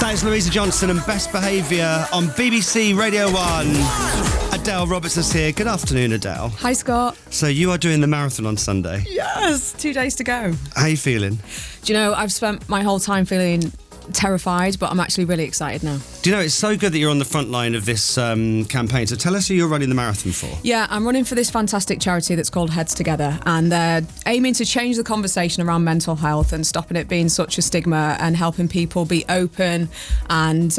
That is Louisa Johnson and Best Behaviour on BBC Radio 1. Adele Robertson's here. Good afternoon, Adele. Hi, Scott. So you are doing the marathon on Sunday. Yes, 2 days to go. How are you feeling? Do you know, I've spent my whole time feeling terrified, but I'm actually really excited now. Do you know, it's so good that you're on the front line of this campaign. So tell us who you're running the marathon for. Yeah, I'm running for this fantastic charity that's called Heads Together, and they're aiming to change the conversation around mental health and stopping it being such a stigma and helping people be open and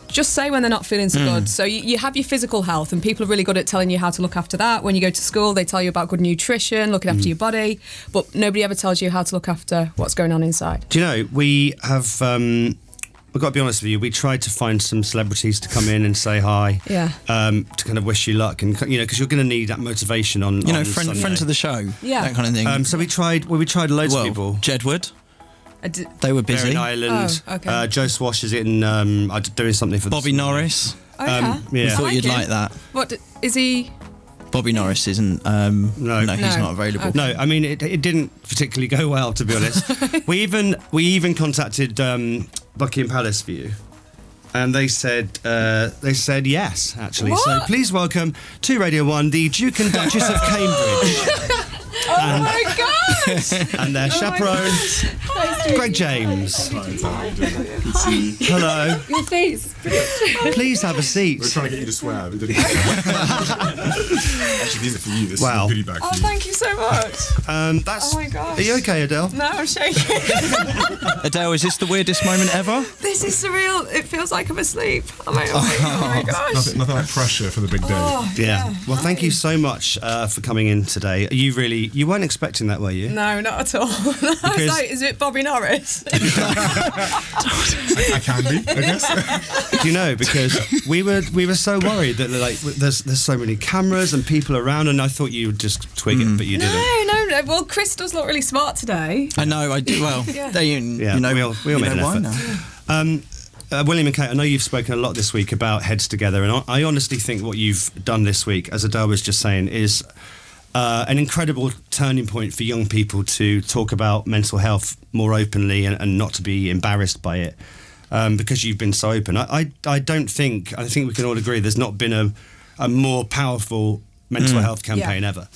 just say when they're not feeling so good. So you have your physical health, and people are really good at telling you how to look after that. When you go to school, they tell you about good nutrition, looking after your body, but nobody ever tells you how to look after what's going on inside. Do you know, we have... I've got to be honest with you, we tried to find some celebrities to come in and say hi, Yeah. To kind of wish you luck, and you know, because you're going to need that motivation on Sunday. Friends of the show, Yeah. that kind of thing. So we tried loads of people. Jedward, I did- they were busy. Barren Island, Oh, okay. Joe Swash is in doing something for Bobby Norris. Oh, yeah. yeah. I thought like you'd him. like that. What, is he... Bobby Norris isn't. No, he's not available. No, I mean it didn't particularly go well, to be honest. we even contacted Buckingham Palace for you. And they said yes, actually. What? So please welcome to Radio 1 the Duke and Duchess of Cambridge. Oh my gosh! And their chaperone, Greg James. Hello. Your face. Please have a seat. We're trying to get you to swear. We didn't. Actually, these are for you. This Wow. is a goodie bag Oh, for you. thank you so much. That's. Oh my gosh. Are you okay, Adele? No, I'm shaking. Adele, is this the weirdest moment ever? This is surreal. It feels like I'm asleep. Oh my gosh. Nothing like pressure for the big day. Oh, Yeah. Well, thank you so much for coming in today. You weren't expecting that, were you? No, not at all. I was like, is it Bobby Norris? I can be, I guess. Do you know, because we were so worried that like there's so many cameras and people around, and I thought you would just twig it, but you didn't. No. Well, Chris does look really smart today. I know, I do. Well, Yeah. you know, we all made an why effort. now. William and Kate, I know you've spoken a lot this week about Heads Together, and I honestly think what you've done this week, as Adele was just saying, is an incredible turning point for young people to talk about mental health more openly and not to be embarrassed by it, because you've been so open. I think we can all agree there's not been a more powerful mental health campaign ever.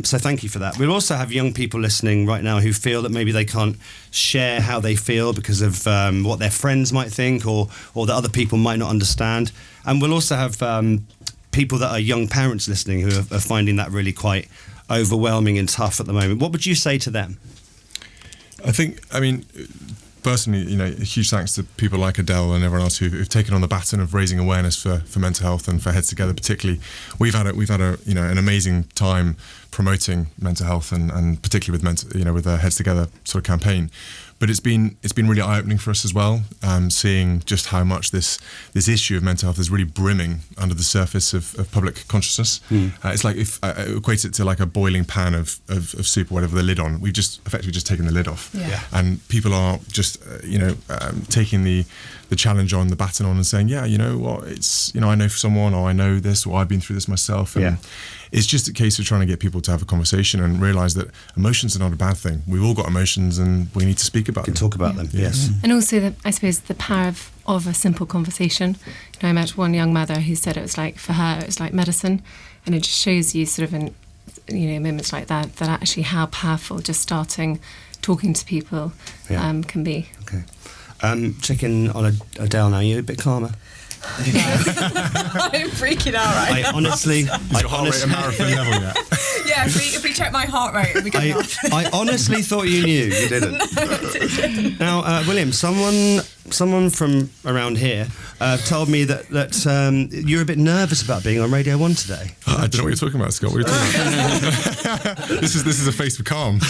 So thank you for that. We'll also have young people listening right now who feel that maybe they can't share how they feel because of what their friends might think or that other people might not understand. And we'll also have people that are young parents listening who are finding that really quite overwhelming and tough at the moment. What would you say to them? I mean, personally, you know, a huge thanks to people like Adele and everyone else who've taken on the baton of raising awareness for mental health and for Heads Together particularly. We've had a you know, an amazing time promoting mental health and particularly with the Heads Together sort of campaign. But it's been really eye-opening for us as well, seeing just how much this issue of mental health is really brimming under the surface of public consciousness. It's like if I equate it to like a boiling pan of soup or whatever, the lid on. We've just effectively just taken the lid off, and people are just taking the challenge on, the baton on, and saying, yeah, you know what, it's, you know, I know someone, or I know this, or I've been through this myself. And it's just a case of trying to get people to have a conversation and realise that emotions are not a bad thing. We've all got emotions, and we need to speak about them. Talk about them, yes. And also, I suppose, the power of a simple conversation. You know, I met one young mother who said it was like, for her, it was like medicine, and it just shows you sort of moments like that actually how powerful just starting talking to people can be. Okay. Checking on Adele now. You a bit calmer? I'm freaking out right now. Is your heart rate at marathon level yet? Yeah, if we check my heart rate, it'll be going off. I honestly thought you knew. You didn't. No, I didn't. Now, William, someone from around here told me that you're a bit nervous about being on Radio 1 today. I don't know what you're talking about, Scott. What are you talking about? This is a face for calm.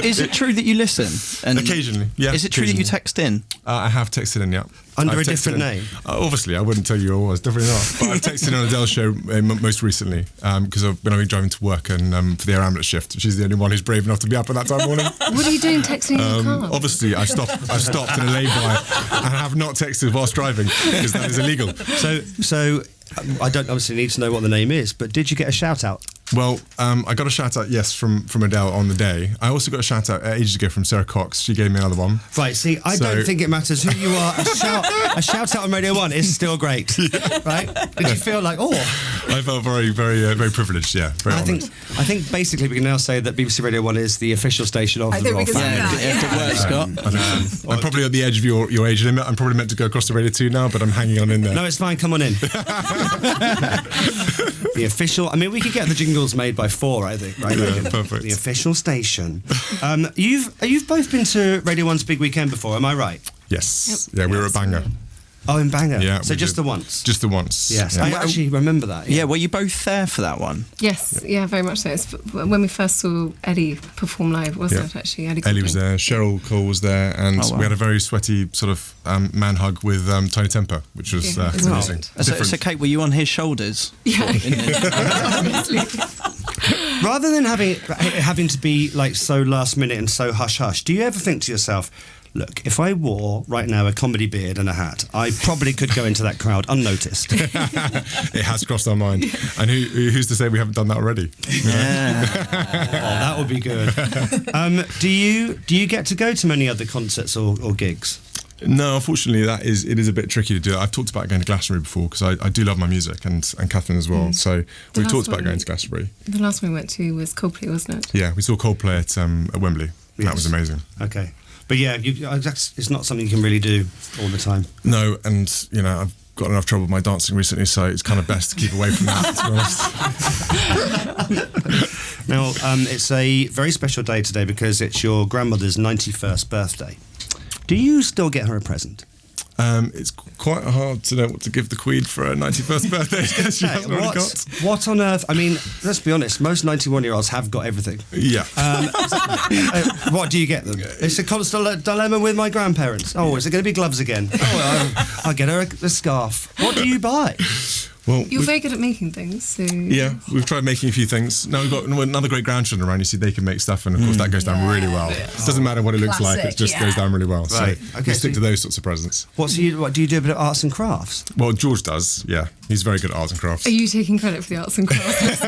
Is it true that you listen? And Occasionally, yeah. Is it true that you text in? I have texted in, yeah. Under I've a texted different in. name? Obviously, I wouldn't tell you who I was, definitely not. But I've texted on Adele's show most recently because when I've been driving to work and for the air ambulance shift, she's the only one who's brave enough to be up at that time of morning. What are you doing texting in your car? Obviously, I've stopped in a lay-by and have not texted whilst driving because that is illegal. So I don't obviously need to know what the name is, but did you get a shout out? Well, I got a shout out, yes, from Adele on the day. I also got a shout out ages ago from Sarah Cox. She gave me another one. Right, see, I don't think it matters who you are. A shout out on Radio 1 is still great, right? Did you feel like, I felt very, very, very privileged, yeah. Very honoured. I think basically we can now say that BBC Radio 1 is the official station of the Royal Family. Scott. I'm probably at the edge of your age limit. I'm probably meant to go across to Radio 2 now, but I'm hanging on in there. No, it's fine. Come on in. The official. I mean, we could get the jingles made by 4, I think. Right? Yeah, perfect. The official station. You've both been to Radio 1's Big Weekend before. Am I right? Yes. Yep. Yeah, we were at Bangor. Oh, in Bangor. Yeah. So just the once. Just the once. Yes. Yeah. I actually remember that. Yeah. Were you both there for that one? Yes, yeah, very much so. It's when we first saw Eddie perform live, wasn't it, actually? Ellie was there, Cheryl Cole was there, and we had a very sweaty sort of man hug with Tiny Temper, which was amazing. So, Kate, were you on his shoulders? Yeah. Rather than having to be like so last minute and so hush hush, do you ever think to yourself, look, if I wore right now a comedy beard and a hat, I probably could go into that crowd unnoticed? It has crossed our mind. And who's to say we haven't done that already? Yeah. That would be good. Do you get to go to many other concerts or gigs? No, unfortunately, it is a bit tricky to do. I've talked about going to Glastonbury before because I do love my music and Catherine as well. So we've talked about going to Glastonbury. The last one we went to was Coldplay, wasn't it? Yeah, we saw Coldplay at Wembley. Yes. That was amazing. Okay. But yeah, it's not something you can really do all the time. No, and I've got enough trouble with my dancing recently, so it's kind of best to keep away from that, to be honest. Now, it's a very special day today because it's your grandmother's 91st birthday. Do you still get her a present? It's quite hard to know what to give the Queen for her 91st birthday. She hasn't already got. What on earth? I mean, let's be honest, most 91-year-olds have got everything. Yeah. What do you get them? It's a constant dilemma with my grandparents. Oh, is it going to be gloves again? Oh, I'll get her a scarf. What do you buy? Well, you're very good at making things. So. Yeah, we've tried making a few things. Now we've got another great grandchildren around. You see, they can make stuff, and of course that goes down really well. It doesn't matter what it looks like; it just goes down really well. Right. So we stick to those sorts of presents. What do you do? A bit of arts and crafts? Well, George does. Yeah, he's very good at arts and crafts. Are you taking credit for the arts and crafts?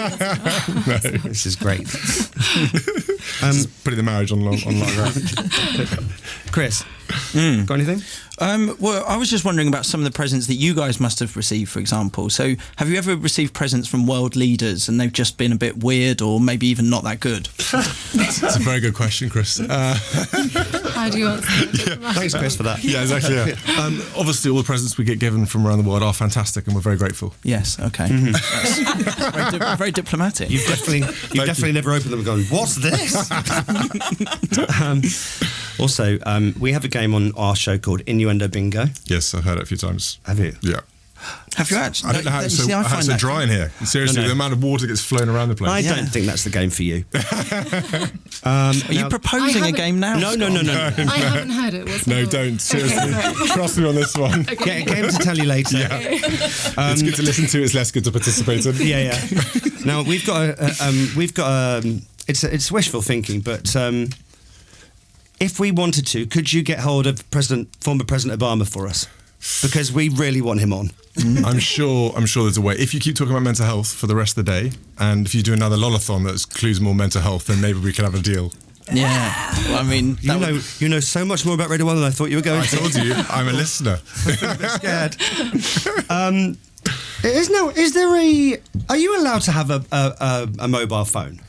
No, this is great. Just putting the marriage on long run. Chris, got anything? Well, I was just wondering about some of the presents that you guys must have received, for example. So, have you ever received presents from world leaders and they've just been a bit weird or maybe even not that good? That's a very good question, Chris. How do you answer that? Yeah. Thanks, Chris, for that. Yeah, exactly. Yeah. Obviously, all the presents we get given from around the world are fantastic and we're very grateful. Yes, okay. Mm-hmm. That's very diplomatic. You've definitely never opened them and gone, what's this? Also, we have a game on our show called Innuendo Bingo. Yes, I've heard it a few times. Have you? Yeah. Have you actually? I don't know how it's so dry in here. Seriously, the amount of water gets flown around the place. I don't think that's the game for you. Are you proposing a game now? No. I haven't heard it. No, don't. Seriously. Trust me on this one. Okay. Get a game to tell you later. Yeah. It's good to listen to, it's less good to participate in. Yeah. Now, we've got it's wishful thinking, but if we wanted to, could you get hold of former President Obama for us? Because we really want him on. I'm sure there's a way. If you keep talking about mental health for the rest of the day, and if you do another Lolathon that includes more mental health, then maybe we can have a deal. Yeah, well, I mean, you know so much more about Radio 1 than I thought you were going to. I told you, I'm a listener. I'm a bit scared. Are you allowed to have a mobile phone?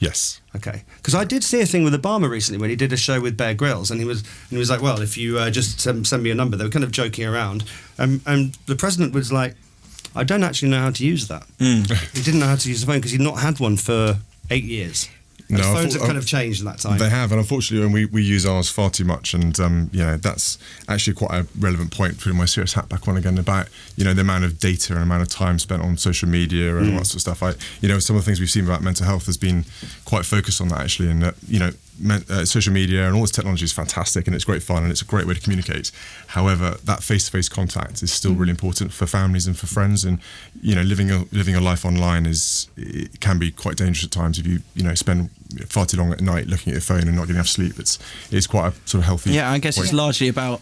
Yes. Okay. Because I did see a thing with Obama recently when he did a show with Bear Grylls, and he was like, well, if you just send me a number. They were kind of joking around, and the president was like, I don't actually know how to use that. He didn't know how to use the phone because he'd not had one for 8 years. No, phones have kind of changed in that time. They have, and unfortunately, we use ours far too much, and that's actually quite a relevant point. Putting my serious hat back on again about the amount of data and amount of time spent on social media and all that sort of stuff. Some of the things we've seen about mental health has been quite focused on that actually, and social media and all this technology is fantastic and it's great fun and it's a great way to communicate. However, that face-to-face contact is still really important for families and for friends, and living a life online it can be quite dangerous at times if you spend far too long at night looking at your phone and not getting enough sleep. It's quite a sort of healthy. Yeah, I guess it's largely about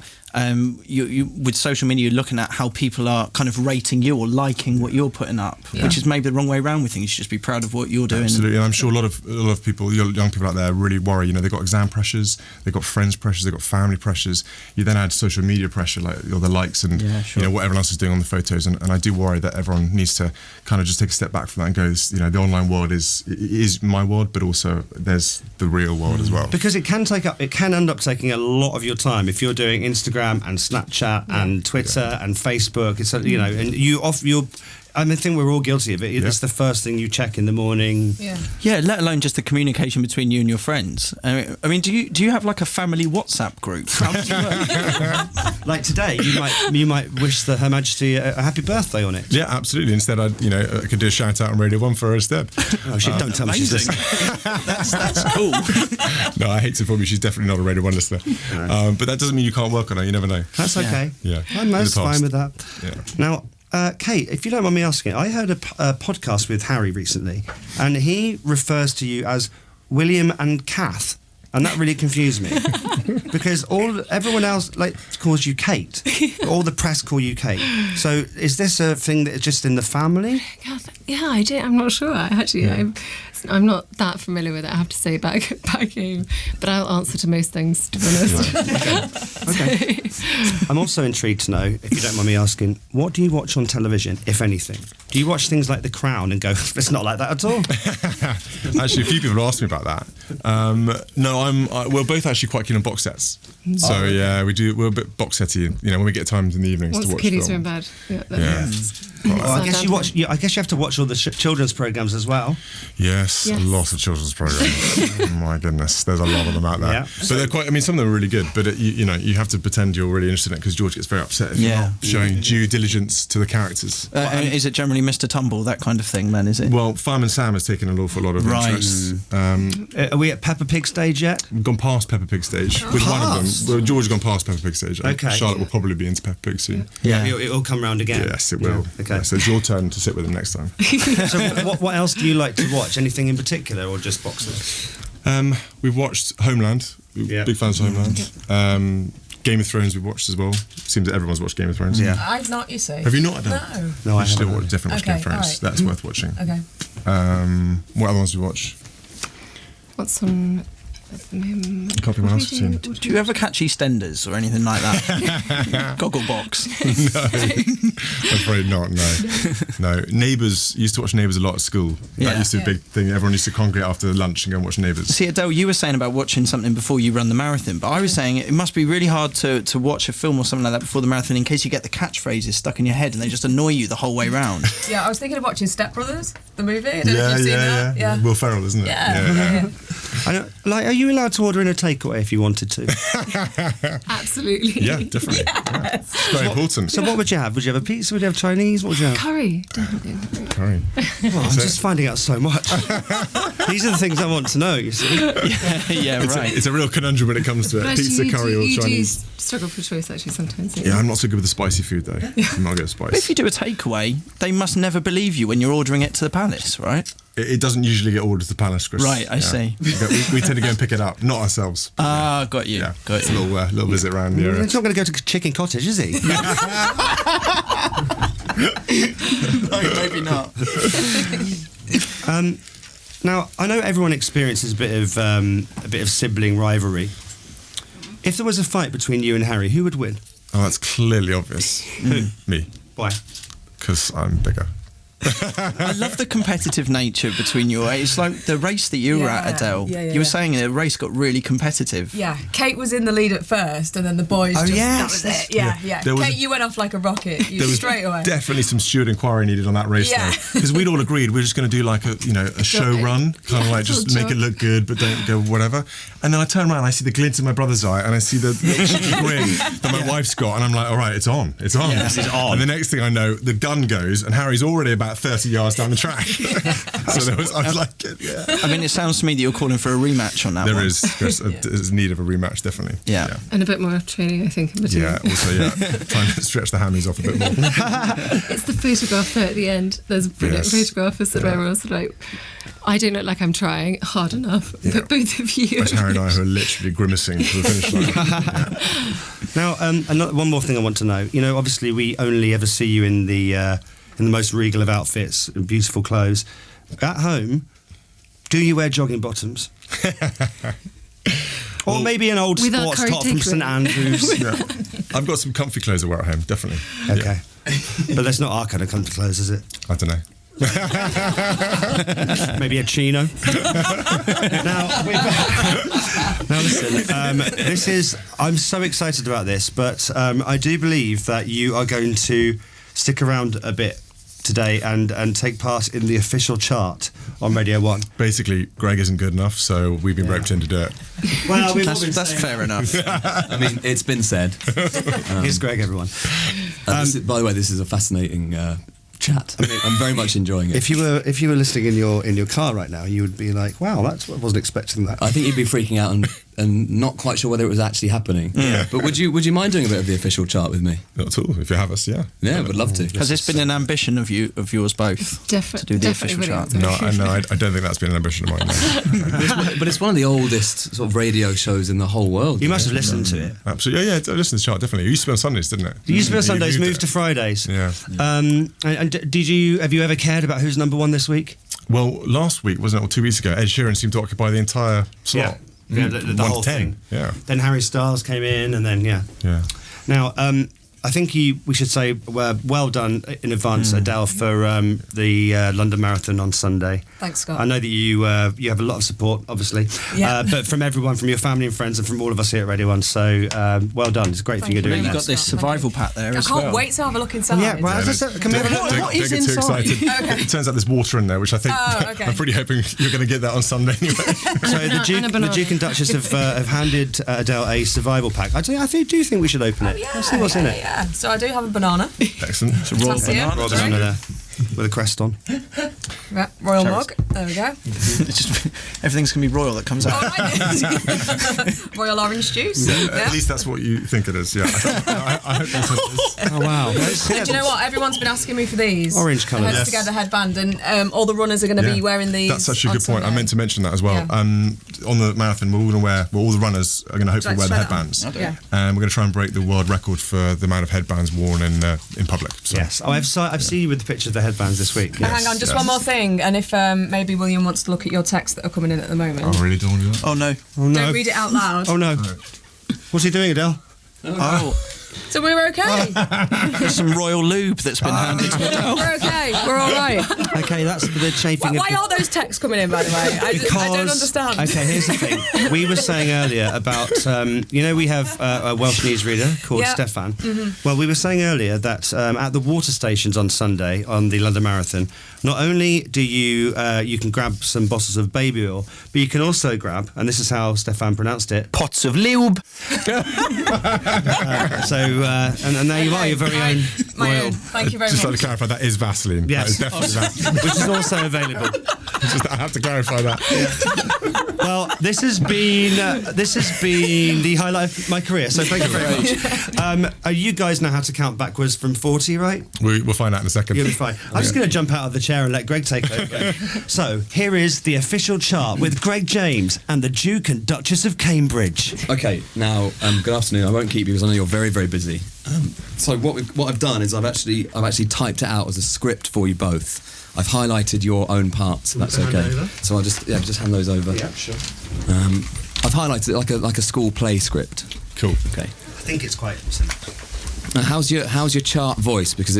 you with social media, you're looking at how people are kind of rating you or liking what you're putting up, which is maybe the wrong way around with things. You should just be proud of what you're doing. Absolutely, and I'm sure a lot of people, young people out there, really worry. They've got exam pressures, they've got friends pressures, they've got family pressures. You then add social media pressure, like the likes and what everyone else is doing on the photos. And I do worry that everyone needs to kind of just take a step back from that and go, the online world is my world, but also there's the real world as well. Because it can end up taking a lot of your time if you're doing Instagram and Snapchat and Twitter and Facebook. It's and you're. I think we're all guilty of it. It's the first thing you check in the morning. Yeah, let alone just the communication between you and your friends. I mean, do you have like a family WhatsApp group? How does it work? Like today, you might wish Her Majesty a happy birthday on it. Yeah, absolutely. Instead, I could do a shout out on Radio 1 for her instead. Oh shit! Don't tell me she's listening. That's cool. No, I hate to inform you, she's definitely not a Radio 1 listener. But that doesn't mean you can't work on her. You never know. That's okay. Yeah, I'm most fine with that. Yeah. Now. Kate, if you don't mind me asking, I heard a podcast with Harry recently, and he refers to you as William and Kath, and that really confused me because everyone else calls you Kate. All the press call you Kate. So is this a thing that is just in the family? Yeah, I do. I'm not sure. I'm not that familiar with it, I have to say, back home. But I'll answer to most things, to be honest. Okay. I'm also intrigued to know, if you don't mind me asking, what do you watch on television, if anything? Do you watch things like The Crown and go, it's not like that at all? Actually, a few people asked me about that. No, we're both actually quite keen on box sets. So yeah, we're a bit box setty. When we get times in the evenings once to watch the kiddies film. are in bed. I guess you watch. I guess you have to watch all the children's programs as well. Yes, a lot of children's programs. Oh my goodness, there's a lot of them out there. Yeah. But they're quite. I mean, some of them are really good. But you have to pretend you're really interested in it because George gets very upset if you're not showing due diligence to the characters. Is it generally Mr. Tumble, that kind of thing? Then is it? Well, Fireman Sam has taken an awful lot of interest. Are we at Peppa Pig stage yet? We've gone past Peppa Pig stage with one of them. Well, George has gone past Peppa Pig stage. Okay. Charlotte will probably be into Peppa Pig soon. Yeah, it'll come round again. Yes, it will. Yeah. Okay. So it's your turn to sit with him next time. So what else do you like to watch? Anything in particular, or just boxes? We've watched Homeland. Big fans of Homeland. Game of Thrones we've watched as well. Seems that everyone's watched Game of Thrones. Yeah. I've not, you see. Have you not done? No, I haven't. Still definitely watch Game of Thrones. Right. That's worth watching. Okay. What other ones do we watch? What's on at the moment? A couple of else have seen. Do you ever catch EastEnders or anything like that? Gogglebox? No, I'm afraid not. No. Neighbours. Used to watch Neighbours a lot at school. That used to be a big thing. Everyone used to congregate after lunch and go and watch Neighbours. See, Adele, you were saying about watching something before you run the marathon, but I was saying it must be really hard to watch a film or something like that before the marathon in case you get the catchphrases stuck in your head and they just annoy you the whole way round. Yeah, I was thinking of watching Step Brothers, the movie. I don't know if you've seen that. Yeah. Will Ferrell, isn't it? Yeah. I know, are you allowed to order in a takeaway if you wanted to? Absolutely. Yeah, definitely. Yeah. It's very important. So what would you have? Would you have a pizza? Would you have Chinese? What would you have? Curry, definitely. Curry. Well, I'm just finding out so much. These are the things I want to know, you see. Right. It's a real conundrum when it comes to it. But Pizza, curry or you Chinese. do struggle for choice actually sometimes. Yeah, I'm not so good with the spicy food though. I'm not good at spice. But if you do a takeaway, they must never believe you when you're ordering it to the palace, right? It doesn't usually get ordered to the palace, Chris. Right, I see. We tend to go and pick it up, not ourselves. Ah, got you. Yeah, Got it's a you. little visit around the area. He's not going to go to Chicken Cottage, is he? No, maybe not. Now, I know everyone experiences a bit of sibling rivalry. If there was a fight between you and Harry, who would win? Oh, that's clearly obvious. Me, Why? because I'm bigger. I love the competitive nature between you. It's like the race that you were at, Adele. You were saying the race got really competitive. Yeah, Kate was in the lead at first, and then the boys that was it. Yeah. Kate, you went off like a rocket. You There was straight away. definitely some steward inquiry needed on that race, Yeah. because we'd all agreed we're just going to do like a show run, kind of like just make it look good, but don't go whatever. And then I turn around, and I see the glint in my brother's eye, and I see the grin that my wife's got, and I'm like, all right, it's on. This is on. And the next thing I know, the gun goes, and Harry's already about about 30 yards down the track. So I was like, yeah. I mean, it sounds to me that you're calling for a rematch on that one. There's need of a rematch, definitely. Yeah. And a bit more training, I think, in between. Yeah, also, trying to stretch the hammies off a bit more. It's the photograph there at the end. There's a brilliant photograph of where we're also like, I don't look like I'm trying hard enough, but both of you. That's Harry and I who are literally grimacing to the finish line. Now, one more thing I want to know. You know, obviously we only ever see you in the most regal of outfits and beautiful clothes. At home, do you wear jogging bottoms? Or maybe an old Without sports top from St Andrews. Yeah. I've got some comfy clothes I wear at home, definitely. Okay. But that's not our kind of comfy clothes, is it? I don't know. Maybe a chino. Now listen, I'm so excited about this, but I do believe that you are going to stick around a bit today and take part in the official chart on Radio 1. Basically, Greg isn't good enough, so we've been roped in to do it. Well, that's fair enough. I mean, it's been said. Here's Greg, everyone. By the way, this is a fascinating chat. I'm very much enjoying it. If you were listening in your car right now, you would be like, "Wow, I wasn't expecting that." I think you'd be freaking out and not quite sure whether it was actually happening. Yeah. But would you mind doing a bit of the official chart with me? Not at all. If you have us, yeah. Yeah, would love to. Has this been an ambition of yours both to do the official chart? No, I don't think that's been an ambition of mine. No. But it's one of the oldest sort of radio shows in the whole world. You must have listened to it. Absolutely. Yeah, I listened to the chart, definitely. It used to be on Sundays, didn't it? It used to be on Sundays, moved to Fridays. Yeah. And have you ever cared about who's number one this week? Well, last week, wasn't it, or 2 weeks ago, Ed Sheeran seemed to occupy the entire slot. Yeah, the whole 10. thing. Yeah. Then Harry Styles came in, and then Yeah. Now, I think we should say well done in advance, Adele, for the London Marathon on Sunday. Thanks, Scott. I know that you have a lot of support, obviously, but from everyone, from your family and friends, and from all of us here at Radio 1. So well done. It's a great thing you're doing. You've got this survival pack there as well. I can't wait to have a look inside. Yeah, well, can we have a look? What is Don't get too inside? excited. It turns out there's water in there, which I think I'm pretty hoping you're going to get that on Sunday anyway. So the Duke and Duchess have handed Adele a survival pack. I do think we should open it. Let's see what's in it. Yeah. So I do have a banana. Excellent. It's a royal That's it. banana. Royal banana there with a crest on. Yeah, royal mug. There we go. Everything's going to be royal that comes out. Royal orange juice. At least that's what you think it is. Yeah. I hope that's what it is. Oh wow! Do you know what? Everyone's been asking me for these. Orange colour. Heads Together headband, and all the runners are going to be wearing these. That's such a on good point. I Sunday. meant to mention that as well. Yeah. On the marathon, we're all going to wear. Well, all the runners are going to hopefully wear the Straight on. headbands, Okay. and we're going to try and break the world record for the amount of headbands worn in public. So. Yes. Oh, I've seen you with the picture of the headbands this week. Hang on, just one more thing, and if maybe William wants to look at your texts that are coming in at the moment. I really don't want to do that. Oh no. Oh no! Don't read it out loud. Oh no! What's he doing, Adele? Oh, So we're okay. there's some royal lube that's been handed to Adele. We're okay. We're all right. Okay, that's for the chafing. Why are those texts coming in, by the way? I don't understand. Okay, here's the thing. We were saying earlier about, we have a Welsh newsreader called Stefan. Mm-hmm. Well, we were saying earlier that at the water stations on Sunday on the London Marathon, not only do you can grab some bottles of baby oil, but you can also grab, and this is how Stefan pronounced it, Pots of lube. And there you are, your very own My oil. own. Thank you very Just much. like to clarify, that is Vaseline. Yes. That is definitely Vaseline. Which is also available. I have to clarify that. Well, this has been the highlight of my career. So thank you very much. You guys know how to count backwards from 40, right? We'll find out in a second. You'll be fine. I'm just going to jump out of the chair and let Greg take over. So here is the official chart with Greg James and the Duke and Duchess of Cambridge. Okay, now good afternoon. I won't keep you because I know you're very, very busy. So what I've done is I've actually typed it out as a script for you both. I've highlighted your own parts. If that's okay. So I'll just hand those over. Yeah, sure. I've highlighted it like a school play script. Cool. Okay. I think it's quite simple. Now, how's your chart voice? Because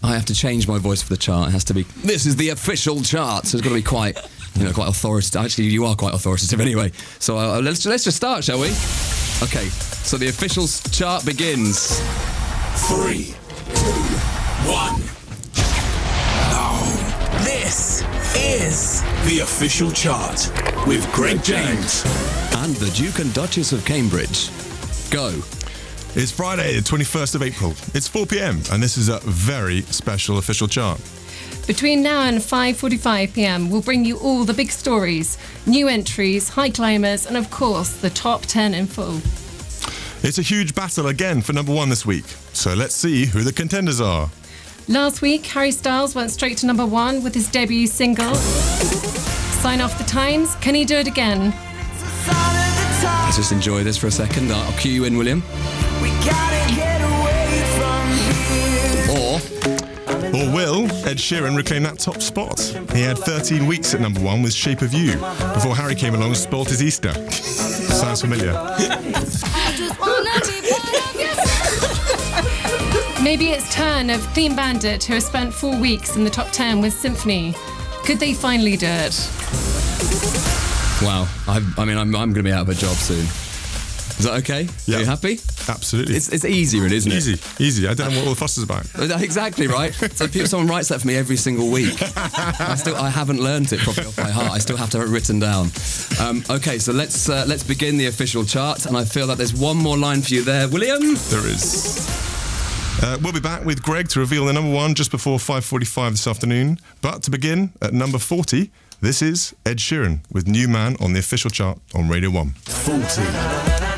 I have to change my voice for the chart. It has to be. This is the official chart, so it's got to be quite authoritative. Actually, you are quite authoritative anyway. So let's just start, shall we? Okay. So the official chart begins. 3, 2, 1. Now, this is the official chart with Greg James And the Duke and Duchess of Cambridge. Go. It's Friday, the 21st of April. It's 4 p.m. and this is a very special official chart. Between now and 5:45 p.m, we'll bring you all the big stories, new entries, high climbers, and of course, the top 10 in full. It's a huge battle again for number 1 this week. So let's see who the contenders are. Last week, Harry Styles went straight to number 1 with his debut single. Sign off the times. Can he do it again? Let's just enjoy this for a second. I'll cue you in, William. Or will Ed Sheeran reclaim that top spot? He had 13 weeks at number 1 with Shape of You, before Harry came along and spoilt his Easter. Sounds familiar. Maybe it's turn of Clean Bandit, who has spent 4 weeks in the top 10 with Symphony. Could they finally do it? Wow. I'm going to be out of a job soon. Is that okay? Yeah. Are you happy? Absolutely. It's easy, really, isn't it? Easy. I don't know what all the fuss is about. Exactly, right? So someone writes that for me every single week. I haven't learned it properly off by heart. I still have to have it written down. Okay, so let's begin the official chart, and I feel that there's one more line for you there, William. There is. We'll be back with Greg to reveal the number 1 just before 5:45 this afternoon. But to begin, at number 40, this is Ed Sheeran with New Man on the official chart on Radio 1. 40.